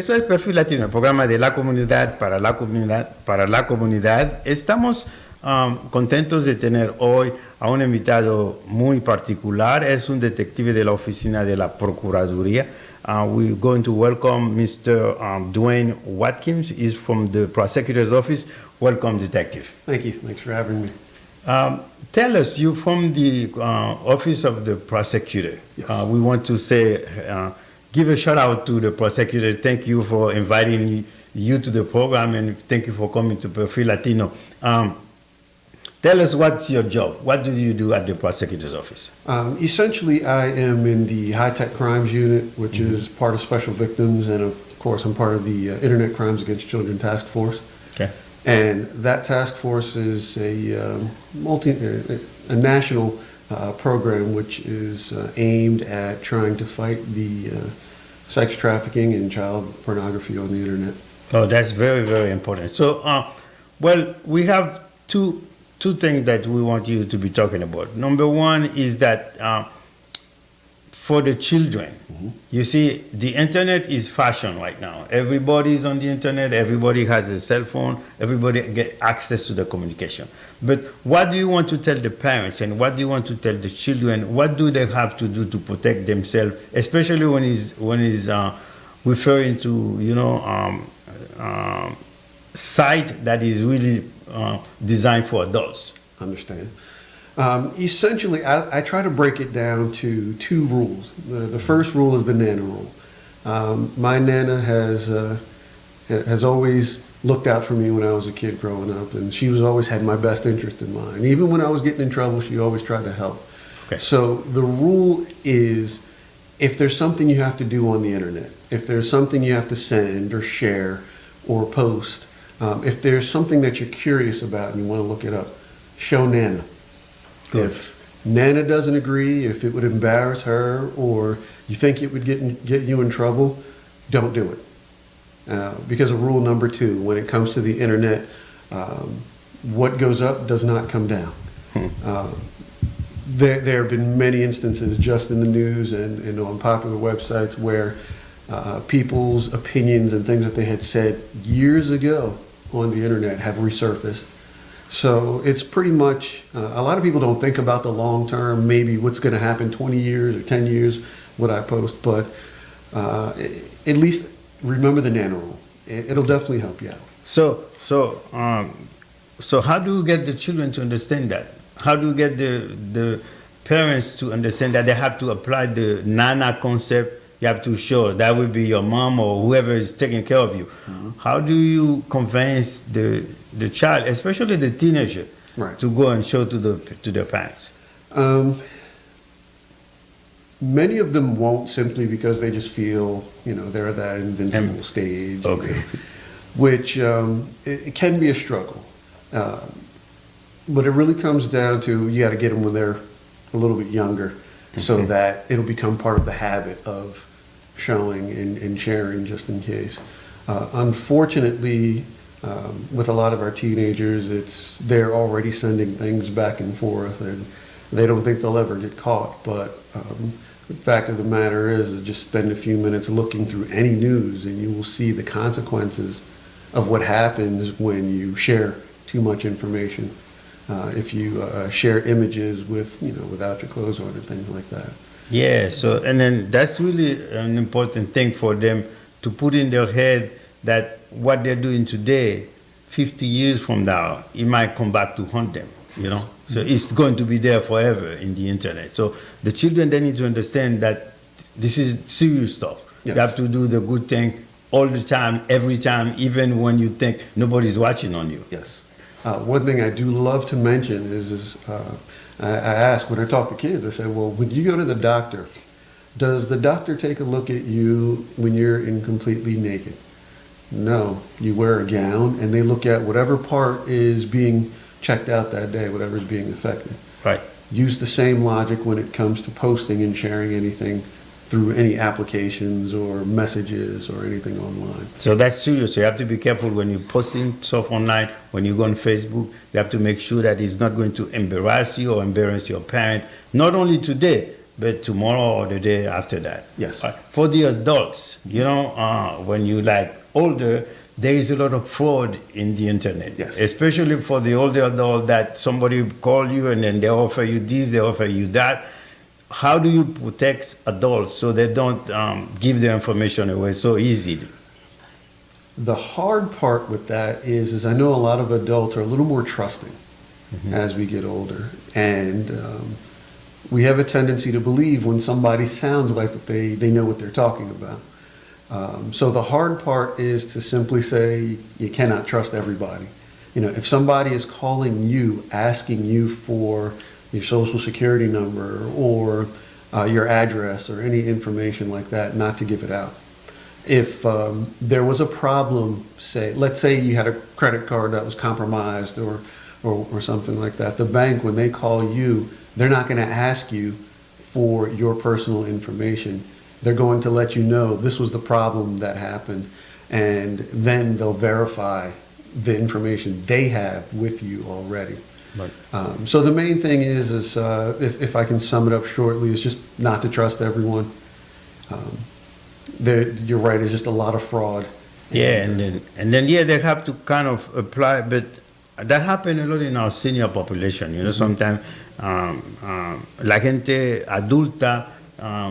eso es Perfil Latino, el programa de la comunidad para la comunidad para la comunidad. Estamos contentos de tener hoy a un invitado muy particular. Es un detective de la oficina de la Procuraduría. We're going to welcome Mr. Dwayne Watkins. He's from the Prosecutor's Office. Welcome, Detective. Thank you. Thanks for having me. Tell us, you're from the Office of the Prosecutor. Yes. We want to say, give a shout out to the Prosecutor. Thank you for inviting you to the program, and thank you for coming to Perfil Latino. Tell us, what's your job? What do you do at the Prosecutor's Office? Essentially, I am in the high-tech crimes unit, which is part of Special Victims, and of course, I'm part of the Internet Crimes Against Children Task Force. Okay. And that task force is a national program which is aimed at trying to fight the sex trafficking and child pornography on the internet. Oh, that's very, very important. So, well, we have two things that we want you to be talking about. Number one is that for the children, you see, the internet is fashion right now. Everybody's on the internet. Everybody has a cell phone. Everybody get access to the communication. But what do you want to tell the parents, and what do you want to tell the children? What do they have to do to protect themselves, especially when he's referring to site that is really designed for adults? Understand. Essentially, I try to break it down to two rules. The first rule is the Nana rule. My Nana has always looked out for me when I was a kid growing up, and she was always had my best interest in mind. Even when I was getting in trouble, she always tried to help. Okay. So the rule is, if there's something you have to do on the internet, if there's something you have to send or share or post, if there's something that you're curious about and you want to look it up, show Nana. Good. If Nana doesn't agree, if it would embarrass her, or you think it would get you in trouble, don't do it. Because of rule number 2, when it comes to the internet, what goes up does not come down. There have been many instances just in the news and on popular websites where people's opinions and things that they had said years ago on the internet have resurfaced. So it's pretty much, a lot of people don't think about the long term, maybe what's going to happen 20 years or 10 years, what I post, but at least remember the Nana rule. It'll definitely help you out. So how do you get the children to understand that? How do you get the parents to understand that they have to apply the Nana concept? You have to show that will be your mom or whoever is taking care of you. How do you convince the child, especially the teenager, Right. to go and show to their parents? Many of them won't, simply because they just feel, they're at that invincible stage. Okay. Which it can be a struggle. But it really comes down to, you got to get them when they're a little bit younger, so that it'll become part of the habit of showing and sharing, just in case. Unfortunately, with a lot of our teenagers, they're already sending things back and forth, and they don't think they'll ever get caught. But the fact of the matter is just spend a few minutes looking through any news, and you will see the consequences of what happens when you share too much information. If you share images without your clothes on and things like that. Yeah, and then that's really an important thing for them to put in their head, that what they're doing today, 50 years from now, it might come back to haunt them, So it's going to be there forever in the internet. So the children, they need to understand that this is serious stuff. Yes. You have to do the good thing all the time, every time, even when you think nobody's watching on you. Yes. One thing I do love to mention is I ask, when I talk to kids, I say, well, when you go to the doctor, does the doctor take a look at you when you're in completely naked? No. You wear a gown, and they look at whatever part is being checked out that day, whatever is being affected. Right. Use the same logic when it comes to posting and sharing anything through any applications or messages or anything online. So that's serious. You have to be careful when you're posting stuff online, when you go on Facebook. You have to make sure that it's not going to embarrass you or embarrass your parent, not only today, but tomorrow or the day after that. Yes. For the adults, when you like older, there is a lot of fraud in the internet. Yes. Especially for the older adult that somebody call you and then they offer you this, they offer you that. How do you protect adults so they don't give their information away so easily? The hard part with that is I know a lot of adults are a little more trusting as we get older. And we have a tendency to believe when somebody sounds like they know what they're talking about. So the hard part is to simply say you cannot trust everybody. If somebody is calling you, asking you for your social security number or your address or any information like that, not to give it out. If there was a problem, let's say you had a credit card that was compromised or something like that, the bank, when they call you, they're not going to ask you for your personal information. They're going to let you know this was the problem that happened, and then they'll verify the information they have with you already. Right. So the main thing is if I can sum it up shortly, is just not to trust everyone. You're right, there's just a lot of fraud. Yeah, and then they have to kind of apply, but that happens a lot in our senior population. Sometimes la gente adulta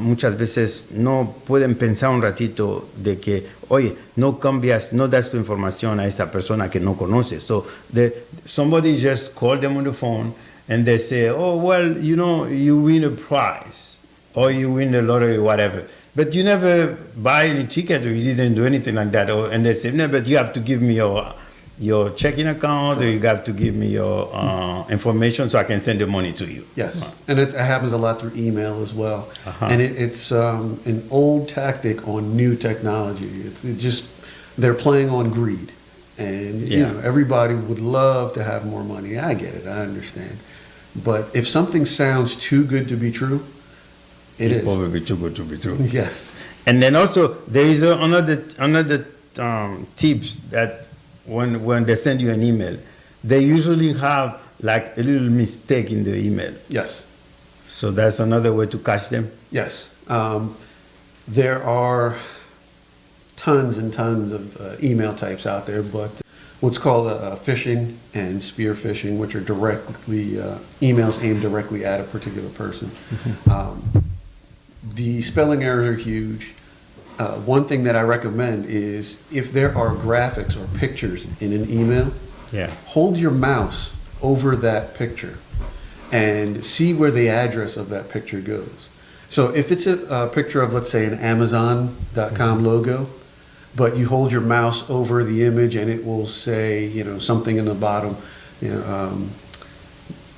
muchas veces no pueden pensar un ratito de que, oye, no das tu información a esa persona que no conoces. So somebody just called them on the phone and they say, oh, well, you win a prize or you win the lottery, whatever. But you never buy any ticket or you didn't do anything like that. And they say, no, but you have to give me your checking account, or you have to give me your information so I can send the money to you. Yes, and it happens a lot through email as well. And it's an old tactic on new technology. They're playing on greed. And everybody would love to have more money. I get it, I understand. But if something sounds too good to be true, it's probably too good to be true. Yes. And then also there is another tips that when they send you an email, they usually have like a little mistake in the email. Yes. So that's another way to catch them? Yes. There are tons and tons of email types out there, but what's called phishing and spear phishing, which are directly emails aimed directly at a particular person. The spelling errors are huge. One thing that I recommend is if there are graphics or pictures in an email, hold your mouse over that picture and see where the address of that picture goes. So if it's a picture of, let's say, an Amazon.com logo, but you hold your mouse over the image and it will say, something in the bottom,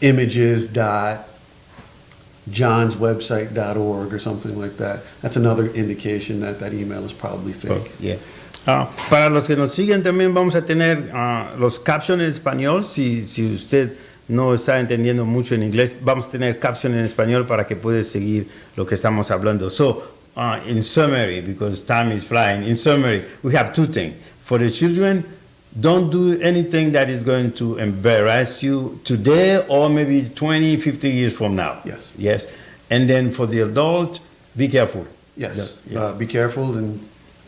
images.johnswebsite.org or something like that. That's another indication that email is probably fake. Para los que nos siguen también vamos a tener los captions en español. Si usted no está entendiendo mucho en inglés, vamos a tener captions en español para que pueda seguir lo que estamos hablando. So, in summary, because time is flying, in summary, we have two things. For the children, don't do anything that is going to embarrass you today or maybe 20, 50 years from now. Yes. Yes. And then for the adult, be careful. Yes. Be careful, and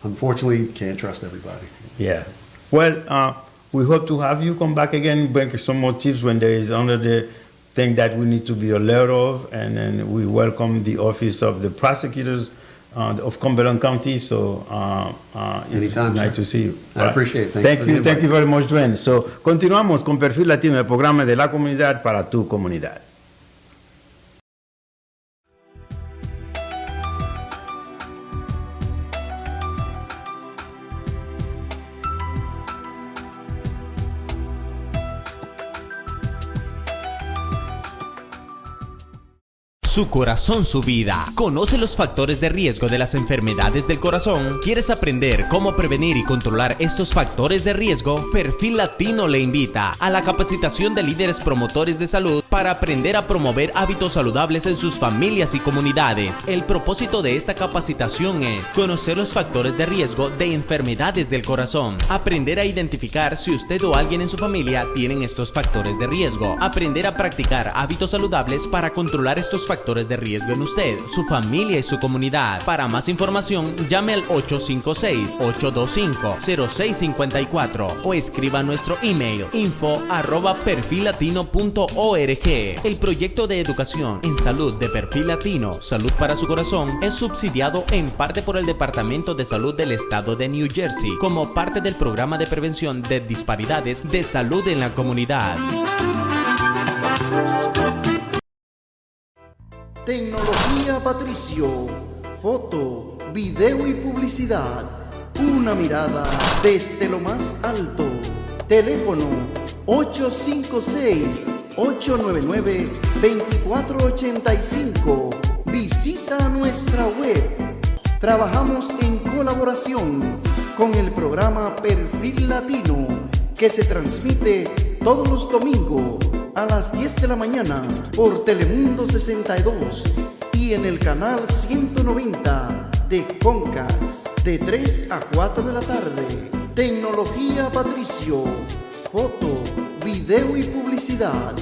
unfortunately, you can't trust everybody. Yeah. Well, we hope to have you come back again, bring some more tips when there is another thing that we need to be aware of. And then we welcome the Office of the Prosecutors of Cumberland County. So anytime, nice to see you. I appreciate it. Thank you very much, Dwayne. So continuamos con Perfil Latino, el programa de la comunidad para tu comunidad. Su corazón, su vida. ¿Conoce los factores de riesgo de las enfermedades del corazón? ¿Quieres aprender cómo prevenir y controlar estos factores de riesgo? Perfil Latino le invita a la capacitación de líderes promotores de salud para aprender a promover hábitos saludables en sus familias y comunidades. El propósito de esta capacitación es conocer los factores de riesgo de enfermedades del corazón, aprender a identificar si usted o alguien en su familia tienen estos factores de riesgo, aprender a practicar hábitos saludables para controlar estos factores de riesgo en usted, su familia y su comunidad. Para más información, llame al 856-825-0654 o escriba a nuestro email info@perfillatino.org. El proyecto de educación en salud de Perfil Latino, Salud para su Corazón, es subsidiado en parte por el Departamento de Salud del Estado de New Jersey como parte del programa de prevención de disparidades de salud en la comunidad. Tecnología Patricio, foto, video y publicidad. Una mirada desde lo más alto. Teléfono 856-899-2485. Visita nuestra web. Trabajamos en colaboración con el programa Perfil Latino, que se transmite todos los domingos a las 10 de la mañana por Telemundo 62 y en el canal 190 de Comcast de 3 a 4 de la tarde. Tecnología Patricio, foto, video y publicidad.